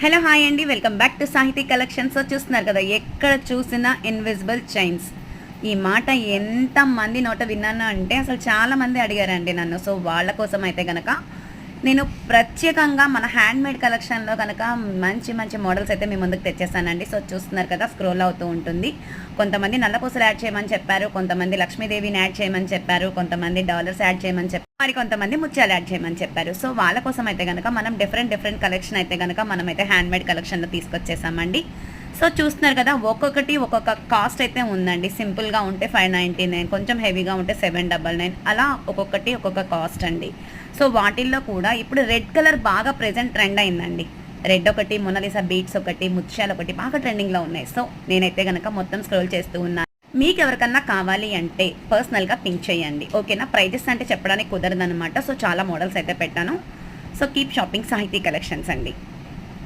Hello hi అండి, welcome back to సాహితీ collections. చూస్తున్నారు కదా, ఎక్కడ చూసినా ఇన్విజిబుల్ చైన్స్. ఈ మాట ఎంతమంది నోట విన్నాను అంటే అసలు చాలామంది అడిగారండి నన్ను. సో వాళ్ళ కోసం అయితే కనుక నేను ప్రత్యేకంగా మన హ్యాండ్మేడ్ కలెక్షన్లో కనుక మంచి మంచి మోడల్స్ అయితే మీ ముందుకు తెచ్చేసానండి. సో చూస్తున్నారు కదా, స్క్రోల్ అవుతూ ఉంటుంది. కొంతమంది నల్లపూసలు యాడ్ చేయమని చెప్పారు, కొంతమంది లక్ష్మీదేవిని యాడ్ చేయమని చెప్పారు, కొంతమంది డాలర్స్ యాడ్ చేయమని చెప్పారు, మరి కొంతమంది ముత్యాలు యాడ్ చేయమని చెప్పారు. సో వాళ్ళ కోసం అయితే కనుక మనం డిఫరెంట్ కలెక్షన్ అయితే కనుక మనమైతే హ్యాండ్మేడ్ కలెక్షన్లో తీసుకొచ్చేసామండి. సో చూస్తున్నారు కదా, ఒక్కొక్కటి ఒక్కొక్క కాస్ట్ అయితే ఉందండి. సింపుల్గా ఉంటే 599, కొంచెం హెవీగా ఉంటే 799, అలా ఒక్కొక్కటి ఒక్కొక్క కాస్ట్ అండి. సో వాటిల్లో కూడా ఇప్పుడు రెడ్ కలర్ బాగా ప్రెజెంట్ ట్రెండ్ అయిందండి. రెడ్ ఒకటి, మొనాలిసా బీట్స్ ఒకటి, ముత్యాలు ఒకటి బాగా ట్రెండింగ్లో ఉన్నాయి. సో నేనైతే కనుక మొత్తం స్క్రోల్ చేస్తూ ఉన్నాను. మీకు ఎవరికన్నా కావాలి అంటే పర్సనల్గా పింక్ చేయండి, ఓకేనా. ప్రైజెస్ అంటే చెప్పడానికి కుదరదనమాట. సో చాలా మోడల్స్ అయితే పెట్టాను. సో కీప్ షాపింగ్ సాహితీ కలెక్షన్స్ అండి.